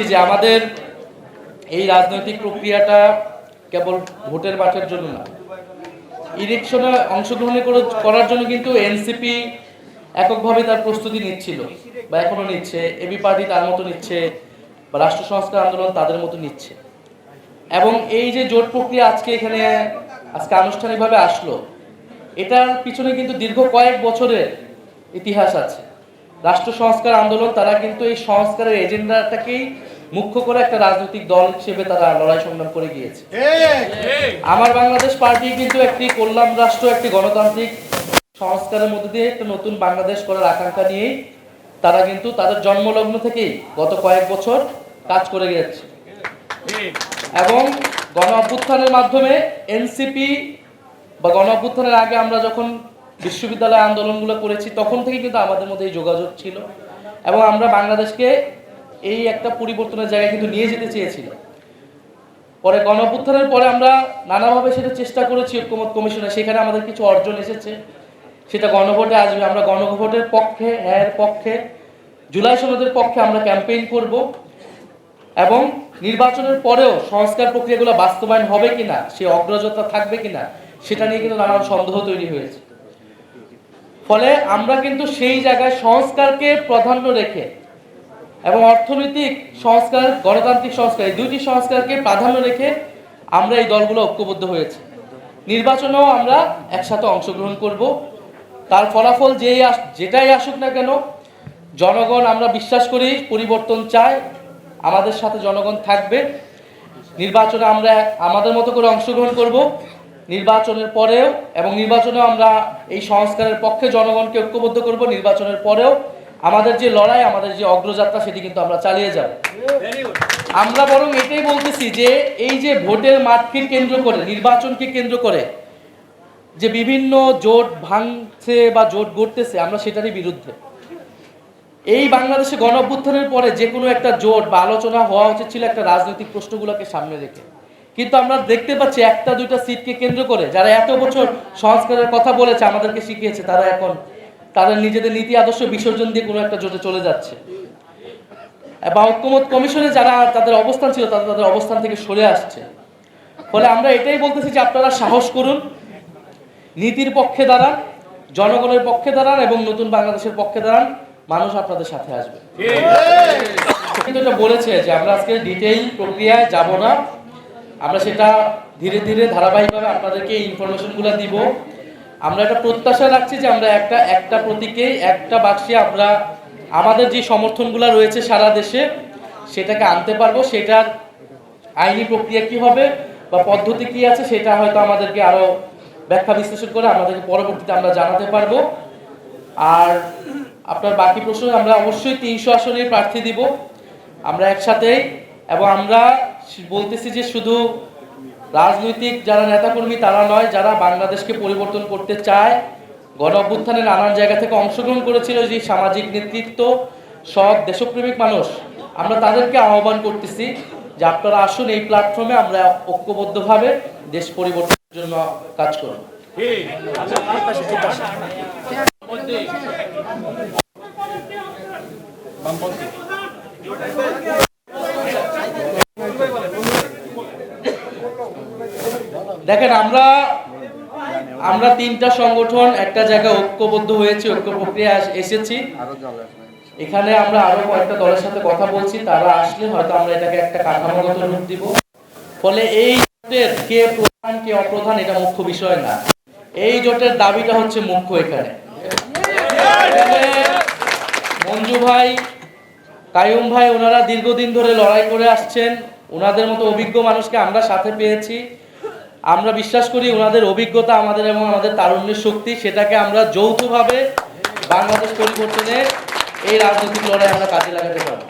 যে আমাদের এই রাজনৈতিক প্রক্রিয়াটা কেবল ভোটের মাঠের জন্য না, ইলেকশনে অংশগ্রহণ করার জন্য কিন্তু এনসিপি এককভাবে তার প্রস্তুতি নিচ্ছিল বা এখনো নিচ্ছে, এবি পার্টি তার মতো নিচ্ছে, বা রাষ্ট্র সংস্কার আন্দোলন তাদের মতো নিচ্ছে। এবং এই যে জোট প্রক্রিয়া আজকে আনুষ্ঠানিকভাবে আসলো, এটার পিছনে কিন্তু দীর্ঘ কয়েক বছরের ইতিহাস আছে। রাষ্ট্র সংস্কার আন্দোলন তারা কিন্তু এই সংস্কারের এজেন্ডাটাকেই মুখ্য করে একটা রাজনৈতিক দল হিসেবে তারা লড়াই সংগ্রাম করে গিয়েছে। আমার বাংলাদেশ পার্টি কিন্তু একটি কল্যাণ রাষ্ট্র, একটি গণতান্ত্রিক সংস্কারের মধ্যে দিয়ে একটা নতুন বাংলাদেশ করার আকাঙ্ক্ষা নিয়েই তারা কিন্তু তাদের জন্মলগ্ন থেকেই গত কয়েক বছর কাজ করে গেছে। এবং গণ অভ্যুত্থানের মাধ্যমে এনসিপি বা গণ অভ্যুত্থানের আগে আমরা যখন বিশ্ববিদ্যালয় আন্দোলনগুলো করেছি, তখন থেকে কিন্তু আমাদের মধ্যে এই যোগাযোগ ছিল এবং আমরা বাংলাদেশকে এই একটা পরিবর্তনের জায়গায় কিন্তু নিয়ে যেতে চেয়েছিলাম। পরে গণ অভ্যুত্থানের পরে আমরা নানাভাবে সেটা চেষ্টা করেছি ঐক্যমত কমিশনে, সেখানে আমাদের কিছু অর্জন এসেছে, সেটা গণভোটে আসবে। আমরা গণভোটের পক্ষে, এর পক্ষে, জুলাই সনদের পক্ষে আমরা ক্যাম্পেইন করব এবং নির্বাচনের পরেও সংস্কার প্রক্রিয়াগুলো বাস্তবায়ন হবে কিনা, সে অগ্রযাত্রা থাকবে কিনা, সেটা নিয়ে কিন্তু নানান সন্দেহ তৈরি হয়েছে। ফলে আমরা কিন্তু সেই জায়গায় সংস্কারকে প্রাধান্য রেখে এবং অর্থনৈতিক সংস্কার, গণতান্ত্রিক সংস্কার, এই দুইটি সংস্কারকে প্রাধান্য রেখে আমরা এই দলগুলো ঐক্যবদ্ধ হয়েছে। নির্বাচনেও আমরা একসাথে অংশগ্রহণ করব। তার ফলাফল যেটাই আসুক না কেন, জনগণ, আমরা বিশ্বাস করি পরিবর্তন চায়, আমাদের সাথে জনগণ থাকবে। নির্বাচনে আমরা আমাদের মতো করে অংশগ্রহণ করব নির্বাচনের পরেও, এবং নির্বাচনেও আমরা এই সংস্কারের পক্ষে জনগণকে ঐক্যবদ্ধ করব। নির্বাচনের পরেও আমাদের যে লড়াই, আমাদের যে অগ্রযাত্রা, সেটি কিন্তু আমরা চালিয়ে যাব। আমরা বরং এটাই বলতেছি যে এই যে ভোটের মাঠকে কেন্দ্র করে, নির্বাচনকে কেন্দ্র করে যে বিভিন্ন জোট ভাঙছে বা জোট গড়তেছে, আমরা সেটারই বিরুদ্ধে। এই বাংলাদেশে গণ অভ্যুত্থানের পরে যে কোনো একটা জোট বা আলোচনা হওয়া উচিত ছিল একটা রাজনৈতিক প্রশ্নগুলোকে সামনে রেখে। কিন্তু আমরা দেখতে পাচ্ছি একটা দুইটা সিটকে কেন্দ্র করে যারা এত বছর সংস্কারের কথা বলেছে, আমাদেরকে শিখিয়েছে, তারা এখন তাদের নিজেদের নীতি আদর্শ বিসর্জন দিয়ে কোনো একটা জোটে চলে যাচ্ছে। বা ঐক্যমত কমিশনে যারা তাদের অবস্থান ছিল, তাদের অবস্থান থেকে সরে আসছে। ফলে আমরা এটাই বলতেছি যে আপনারা সাহস করুন, নীতির পক্ষে দাঁড়ান, জনগণের পক্ষে দাঁড়ান এবং নতুন বাংলাদেশের পক্ষে দাঁড়ান। মানুষ আপনাদের সাথে আসবে। কিন্তু এটা বলেছে যে আমরা আজকে ডিটেইল প্রক্রিয়ায় যাব না, আমরা সেটা ধীরে ধীরে ধারাবাহিকভাবে আপনাদেরকে ইনফরমেশনগুলো দিব। আমরা একটা প্রত্যাশা রাখছি যে আমরা একটা প্রতীকে, একটা বাক্সে আমরা আমাদের যে সমর্থনগুলো রয়েছে সারা দেশে, সেটাকে আনতে পারবো। সেটার আইনি প্রক্রিয়া কি হবে বা পদ্ধতি কি আছে, সেটা হয়তো আমাদেরকে আরো ব্যাখ্যা বিশ্লেষণ করে আমাদেরকে পরবর্তীতে আমরা জানাতে পারবো। আর আপনার বাকি প্রশ্ন, আমরা অবশ্যই 300 আসনে প্রার্থী দিব আমরা একসাথে। এবং আমরা বলতেছি যে শুধু রাজনৈতিক যারা নেতাকর্মী তারা নয়, যারা বাংলাদেশকে পরিবর্তন করতে চায়, গণ অভ্যুত্থানে নানান জায়গা থেকে অংশগ্রহণ করেছিল যে সামাজিক নেতৃত্ব, সৎ দেশপ্রেমিক মানুষ, আমরা তাদেরকে আহ্বান করতেছি যে আপনারা আসুন, এই প্ল্যাটফর্মে আমরা ঐক্যবদ্ধভাবে দেশ পরিবর্তনের জন্য কাজ করব। দেখেন, আমরা তিনটা সংগঠন একটা জায়গায় ঐক্যবদ্ধ হয়েছি, ঐক্য প্রক্রিয়া এসেছি। এখানে আমরা আরো কয়েকটা দলের সাথে কথা বলছি, তারা আসলে হয়তো আমরা এটাকে একটা কাঠামোগত রূপ দিব। ফলে এই জোটের কে প্রধান কে অপ্রধান এটা মুখ্য বিষয় না, এই জোটের দাবিটা হচ্ছে মুখ্য। এখানে মঞ্জু ভাই, কাইয়ুম ভাই, ওনারা দীর্ঘদিন ধরে লড়াই করে আসছেন, ওনাদের মতো অভিজ্ঞ মানুষকে আমরা সাথে পেয়েছি। আমরা বিশ্বাস করি ওনাদের অভিজ্ঞতা আমাদের এবং আমাদের তারুণ্যের শক্তি, সেটাকে আমরা যৌথভাবে বাংলাদেশ পরিবর্তনে এই রাজনৈতিক লড়াই আমরা কাজে লাগাতে পারবো।